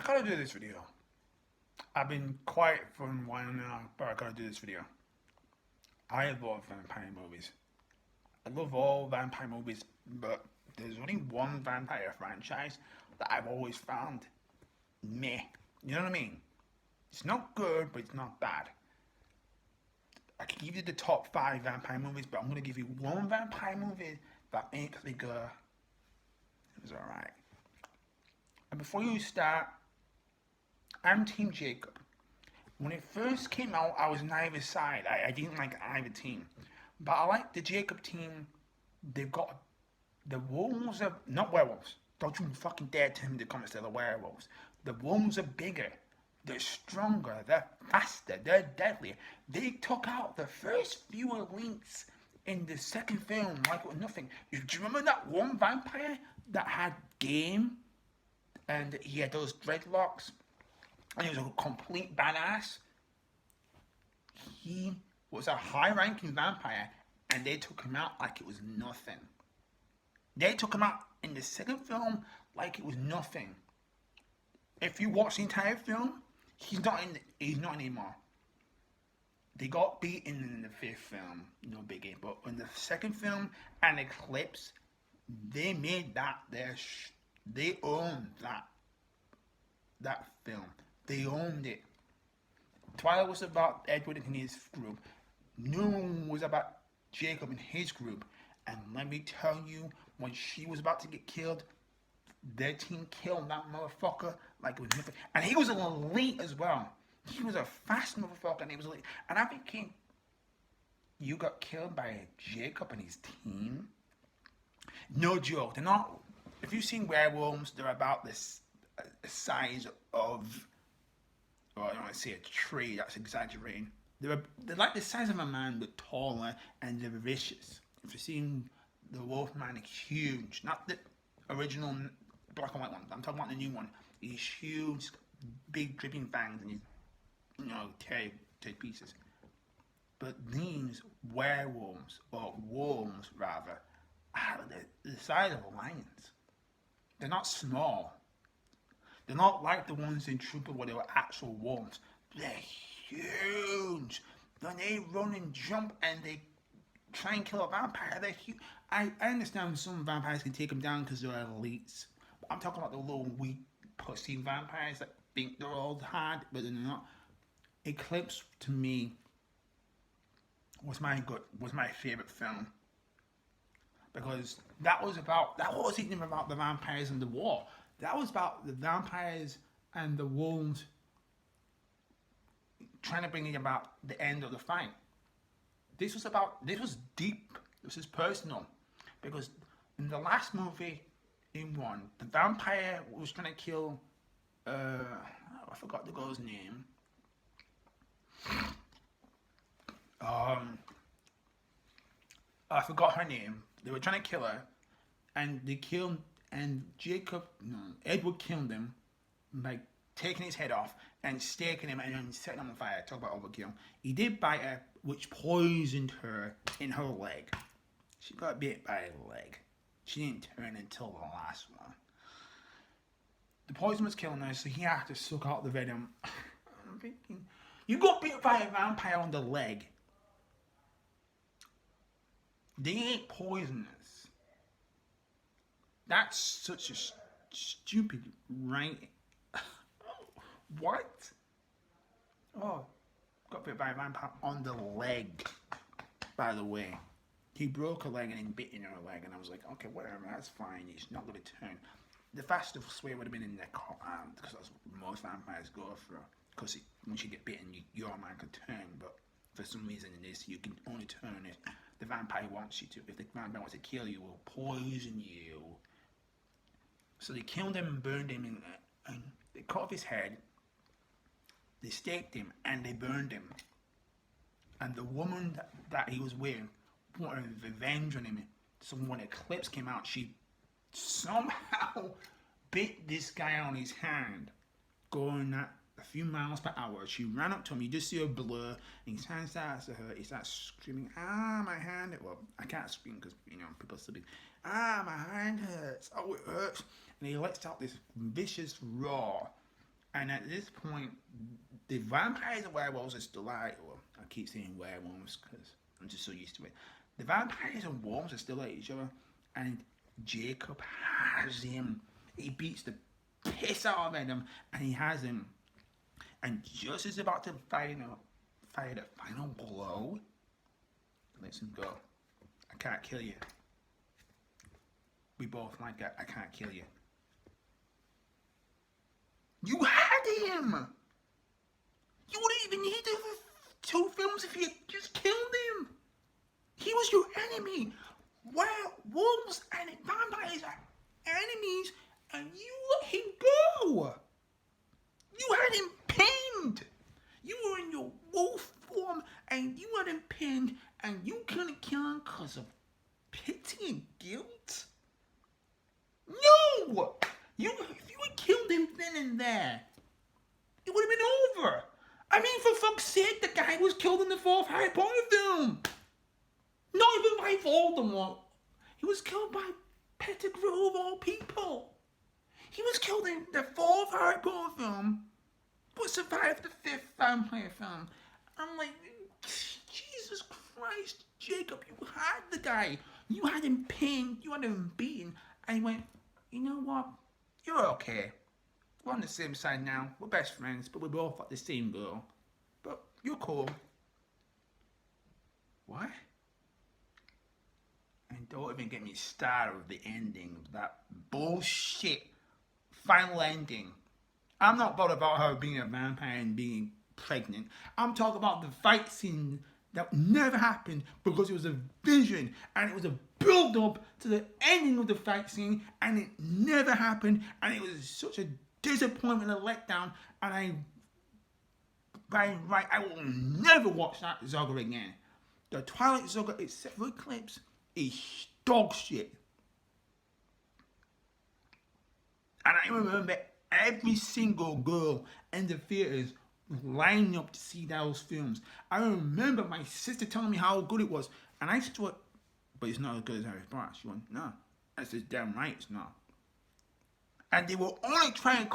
gotta do this video. I've been quiet for a while now, but I gotta do this video. I love vampire movies. I love all vampire movies, but there's only one vampire franchise that I've always found meh. You know what I mean? It's not good, but it's not bad. I can give you the top 5 vampire movies, but I'm gonna give you one vampire movie that makes me go, it was alright. And before you start, I'm Team Jacob. When it first came out, I was on either side. I didn't like either team. But I like the Jacob team. They've got the wolves are not werewolves. Don't you fucking dare tell me the comments they're the werewolves. The wolves are bigger. They're stronger. They're faster. They're deadlier. They took out the first few elites in the second film like it was nothing. Do you remember that one vampire that had game and he had those dreadlocks? And he was a complete badass. He was a high-ranking vampire, and they took him out like it was nothing. They took him out in the second film like it was nothing. If you watch the entire film, he's not anymore. They got beaten in the 5th film, no biggie. But in the second film and Ellipse, they made that they owned that film. They owned it. Twilight was about Edward and his group. Noon was about Jacob and his group. And let me tell you, when she was about to get killed, their team killed that motherfucker like it was nothing. And he was an elite as well. He was a fast motherfucker and he was elite. And I'm thinking, you got killed by Jacob and his team? No joke. They're not. If you've seen werewolves, they're about this size of, I don't want to say a tree, that's exaggerating. They're like the size of a man, but taller, and they're vicious. If you've seen the Wolfman, it's huge. Not the original black and white one. I'm talking about the new one. He's huge, big dripping fangs, and he's, tear pieces. But these werewolves, or wolves rather, are the size of lions. They're not small. They're not like the ones in Trooper where they were actual wolves. They're huge. When they run and jump and they try and kill a vampire, they're huge. I understand some vampires can take them down because they're elites. But I'm talking about the little weak pussy vampires that think they're all hard, but they're not. Ellipse to me was my favorite film. Because that wasn't even about the vampires and the war. That was about the vampires and the wolves trying to bring about the end of the fight. This was deep. This is personal. Because in the last movie, in one, the vampire was trying to kill, I forgot the girl's name. I forgot her name. They were trying to kill her, and they killed. And Edward killed him by taking his head off and staking him and then setting him on fire. Talk about overkill. He did bite her, which poisoned her in her leg. She got bit by a leg. She didn't turn until the last one. The poison was killing her, so he had to suck out the venom. I'm thinking, you got bit by a vampire on the leg. They ain't poisonous. That's such a stupid right. What? Oh, got bit by a vampire on the leg. By the way, he broke a leg and then bit in her leg, and I was like, okay, whatever, that's fine. He's not going to turn. The fastest way would have been in the arm, because that's what most vampires go for. Because once you get bitten, your man can turn, but for some reason in this, you can only turn if the vampire wants you to. If the vampire wants to kill you, will poison you. So they killed him and burned him, and they cut off his head, they staked him, and they burned him. And the woman that he was with wanted revenge on him. So when Ellipse came out, she somehow bit this guy on his hand, going at a few miles per hour. She ran up to him, you just see her blur, and his hand starts to hurt. He starts screaming, my hand. Well, I can't scream because, people are sleeping. My hand hurts. Oh, it hurts. And he lets out this vicious roar. And at this point, the vampires and werewolves are still alive. Well, I keep saying werewolves because I'm just so used to it. The vampires and wolves are still at each other, and Jacob has him. He beats the piss out of him, and he has him. And just as about to fire the final blow, lets him go. I can't kill you. We both like that. I can't kill you. You had him! You wouldn't even need the 2 films if you just killed him! He was your enemy! Wolves and vampires are enemies, and you let him go! You had him pinned! You were in your wolf form, and you had him pinned, and you couldn't kill him because of pity and guilt? No! If you had killed him then and there, it would have been over. I mean, for fuck's sake, the guy was killed in the 4th Harry Potter film. Not even by Voldemort. He was killed by Pettigrew of all people. He was killed in the 4th Harry Potter film, but survived the 5th vampire film. I'm like, Jesus Christ, Jacob, you had the guy. You had him pinned, you had him beaten, and he went, you know what? You're okay. We're on the same side now. We're best friends, but we both got the same girl. But you're cool. What? And don't even get me started with the ending of that bullshit final ending. I'm not bothered about her being a vampire and being pregnant. I'm talking about the fight scene that never happened because it was a vision and it was a build up to the ending of the fight scene and it never happened and it was such a disappointment and a letdown and I will never watch that Saga again. The Twilight Saga, except for Ellipse, is dog shit. And I remember every single girl in the theaters lining up to see those films. I remember my sister telling me how good it was, and I said to her, but it's not as good as Harry Potter. She went, no, that's just damn right it's not. And they were only trying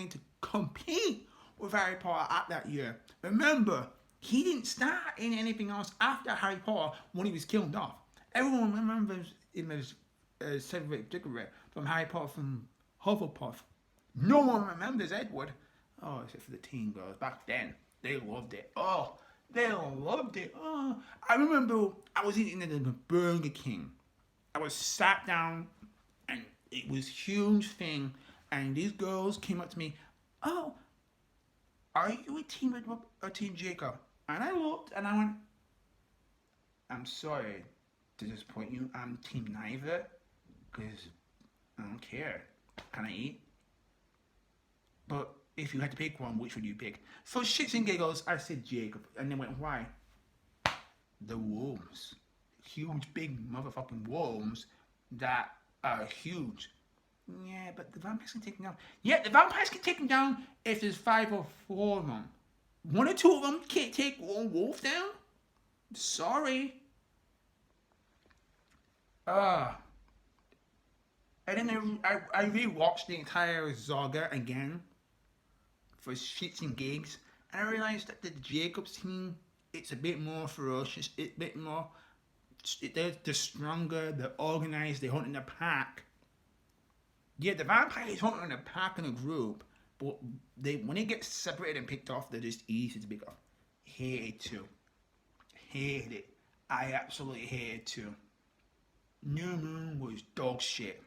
to compete with Harry Potter at that year. Remember, he didn't start in anything else after Harry Potter when he was killed off. Everyone remembers him as Cedric Diggory from Harry Potter from Hufflepuff. No one remembers Edward. Oh, except for the teen girls. Back then, they loved it. Oh, they loved it. Oh, I remember I was eating at the Burger King. I was sat down, and it was a huge thing, and these girls came up to me. Oh, are you a Team Edward or Team Jacob? And I looked, and I went, I'm sorry to disappoint you. I'm Team Neither, because I don't care. Can I eat? But if you had to pick one, which would you pick? For shits and giggles, I said Jacob. And they went, why? The worms. Huge, big motherfucking worms that are huge. Yeah, but the vampires can take them down. Yeah, the vampires can take them down if there's 5 or 4 of them. 1 or 2 of them can't take one wolf down? Sorry. And then I rewatched the entire saga again for shits and gigs, and I realised that the Jacobs team, it's a bit more ferocious, it's a bit more, they're stronger, they're organised, they hunt in a pack. Yeah, the vampires hunt in a pack and a group, but when they get separated and picked off, they're just easy to pick off. Hate it too. Hate it. I absolutely hate it too. New Moon was dog shit.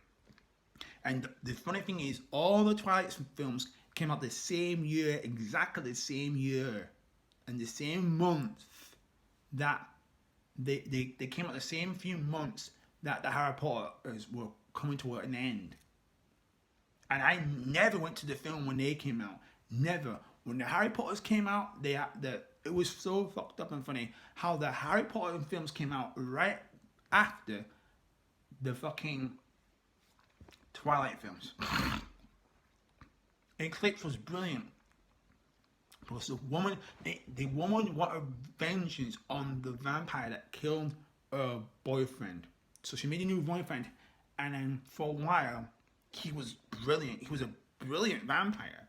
And the funny thing is, all the Twilight films came out the same year, exactly the same year, and the same month that they came out the same few months that the Harry Potters were coming to an end. And I never went to the film when they came out. Never. When the Harry Potters came out, it was so fucked up and funny how the Harry Potter films came out right after the fucking Twilight films. Ellipse was brilliant because the woman wanted vengeance on the vampire that killed her boyfriend. So she made a new boyfriend, and then for a while he was brilliant. He was a brilliant vampire.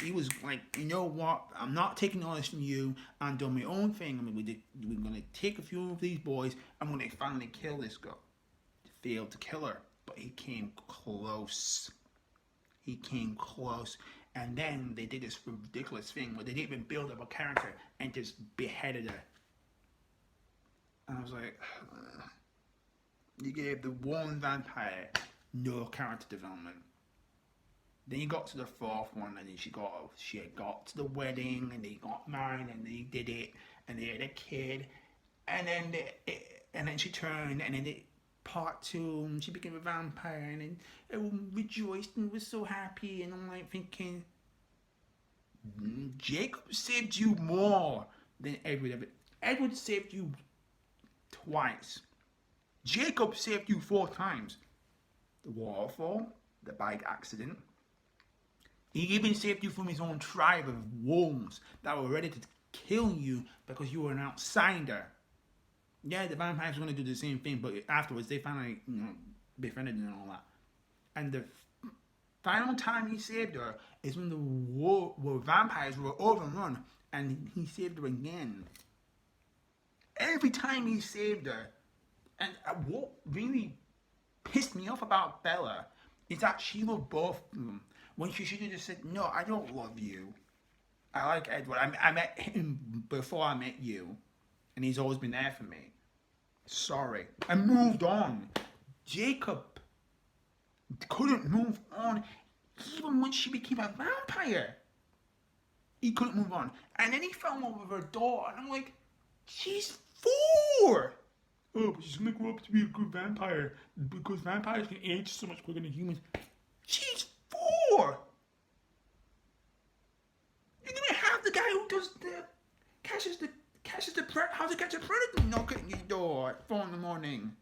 He was like, you know what? I'm not taking all this from you. I'm doing my own thing. We're gonna take a few of these boys. I'm gonna finally kill this girl. Failed to kill her, but he came close. He came close. And then they did this ridiculous thing where they didn't even build up a character and just beheaded her. And I was like, you gave the one vampire no character development. Then you got to the fourth one, and then she had got to the wedding, and they got married, and they did it, and they had a kid, and then she turned, and then part two, and she became a vampire, and then everyone rejoiced and was so happy, and I'm like thinking, Jacob saved you more than Edward ever. Edward saved you twice. Jacob saved you 4 times. The waterfall, the bike accident. He even saved you from his own tribe of wolves that were ready to kill you because you were an outsider. Yeah, the vampires were going to do the same thing, but afterwards they finally, befriended and all that. And the final time he saved her is when the vampires were overrun, and he saved her again. Every time he saved her, and what really pissed me off about Bella is that she loved both of them. When she should have just said, no, I don't love you. I like Edward. I met him before I met you. And he's always been there for me. Sorry. I moved on. Jacob couldn't move on even when she became a vampire. He couldn't move on. And then he fell in love with her daughter. And I'm like, she's 4. Oh, but she's going to grow up to be a good vampire. Because vampires can age so much quicker than humans. She's 4. You're gonna have the guy who does catches the how to catch a predator knock at your door at 4 in the morning.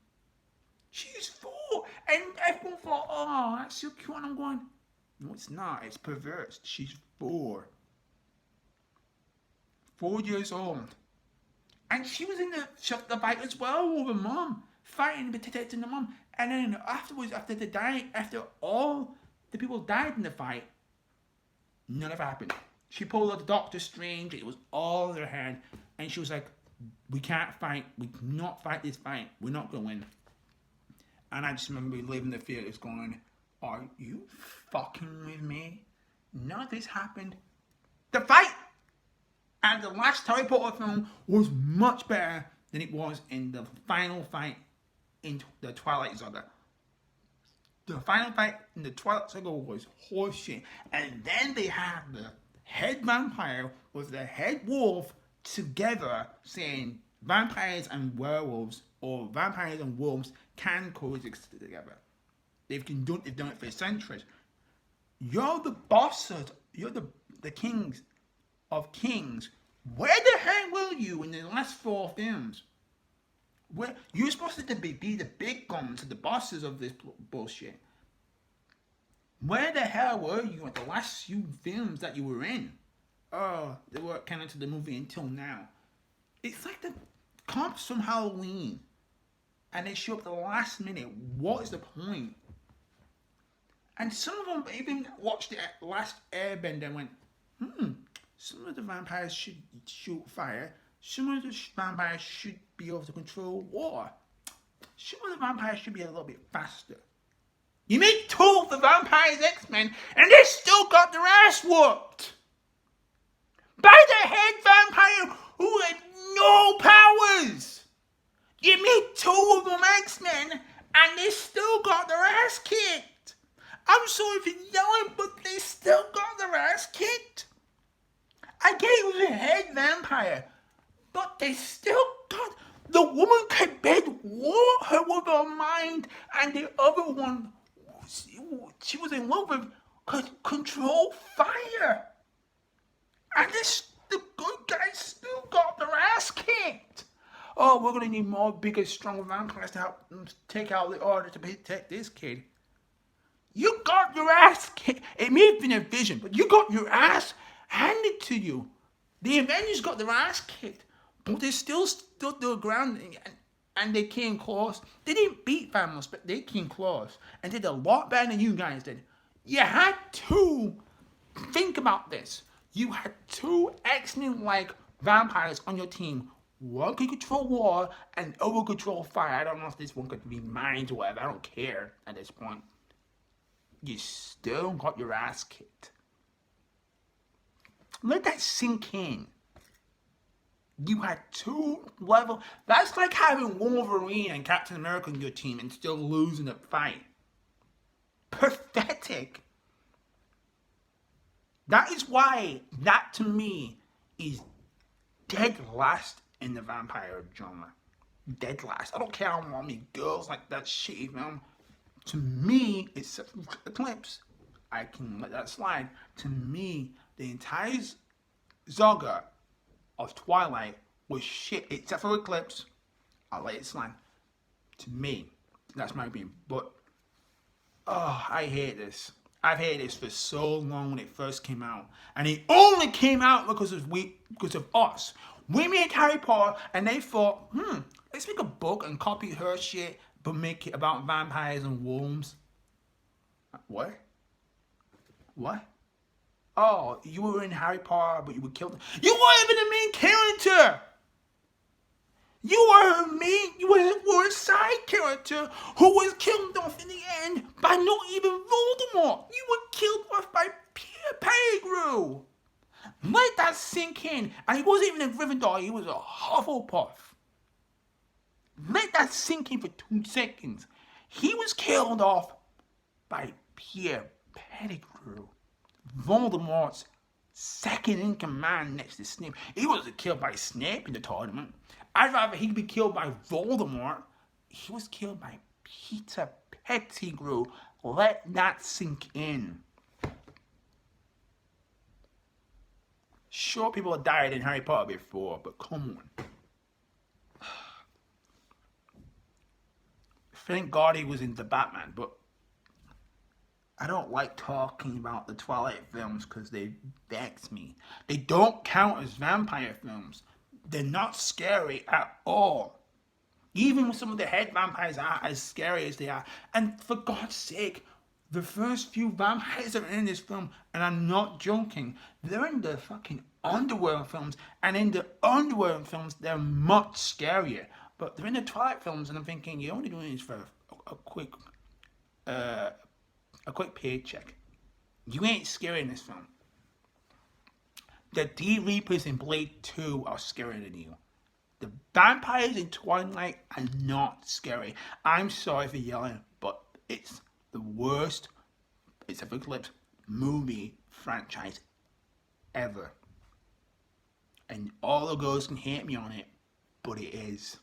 She's 4, and everyone thought, oh, that's so cute. And I'm going, no, it's not. It's perverse. She's 4 years old, and she was in the fight as well with her mom, fighting, protecting the mom. And then afterwards, after all the people died in the fight, none of it happened. She pulled out the Doctor Strange. It was all in her head. And she was like, we can't fight. We cannot fight this fight. We're not going to win. And I just remember leaving the theaters going, are you fucking with me? None of this happened. The fight and the last Harry Potter film was much better than it was in the final fight in the Twilight Saga. The final fight in the Twilight Saga was horseshit. And then they had the head vampire with the head wolf together saying vampires and werewolves or vampires and wolves can coexist together. They've done it for centuries. You're the bosses. You're the kings of kings. Where the hell were you in the last 4 films? Where you're supposed to be the big guns, the bosses of this bullshit. Where the hell were you at the last few films that you were in? Oh, they weren't canon to the movie until now. It's like the cops from Halloween, and they show up at the last minute. What is the point? And some of them even watched the last Airbender and went, some of the vampires should shoot fire. Some of the vampires should be able to control water. Some of the vampires should be a little bit faster. You made 2 of the Vampires X-Men, and they still got their ass whooped by the head vampire who had no powers. You made 2 of them X-Men, and they still got their ass kicked. I'm sorry for yelling, but they still got their ass kicked. I get it was a head vampire, but they still got... The woman could bed war her with her mind, and the other one she was in love with could control fire. And the good guys still got their ass kicked. Oh, we're going to need more bigger, stronger vampires to help them take out the order to protect this kid. You got your ass kicked. It may have been a vision, but you got your ass handed to you. The Avengers got their ass kicked, but they still stood their ground and they came close. They didn't beat Thanos, but they came close and did a lot better than you guys did. You had two, think about this. You had two X-Men like vampires on your team. One could control water and the other could control fire. I don't know if this one could be mind or whatever. I don't care at this point. You still got your ass kicked. Let that sink in. You had two level. That's like having Wolverine and Captain America on your team and still losing a fight. Pathetic. That is why that to me is dead last in the vampire genre. Dead last. I don't care how many girls like that shitty film. To me, it's Ellipse. I can let that slide. To me, the entire saga of Twilight was shit, except for Ellipse. I'll let it slide. To me, that's my opinion. But I hate this. I've hated this for so long when it first came out, and it only came out because of us. We made Harry Potter, and they thought, let's make a book and copy her shit, but make it about vampires and worms. What? What? Oh, you were in Harry Potter, but you were killed. You weren't even the main character. You were a side character who was killed off in the end by not even Voldemort. You were killed off by Peter Pettigrew. Let that sink in. And he wasn't even a Gryffindor, he was a Hufflepuff. Let that sink in for 2 seconds. He was killed off by Peter Pettigrew, Voldemort's second in command next to Snape. He wasn't killed by Snape in the tournament. I'd rather he be killed by Voldemort. He was killed by Peter Pettigrew. Let that sink in. Sure, people have died in Harry Potter before, but come on. Thank God he was in the Batman, but I don't like talking about the Twilight films because they vex me. They don't count as vampire films. They're not scary at all. Even some of the head vampires are as scary as they are. And for God's sake, the first few vampires that are in this film, and I'm not joking, they're in the fucking Underworld films. And in the Underworld films, they're much scarier. But they're in the Twilight films, and I'm thinking, you're only doing this for a quick paycheck. You ain't scary in this film. The D-Reapers in Blade 2 are scarier than you. The vampires in Twilight are not scary. I'm sorry for yelling, but it's the worst, it's a Ellipse movie franchise ever. And all the girls can hate me on it, but it is.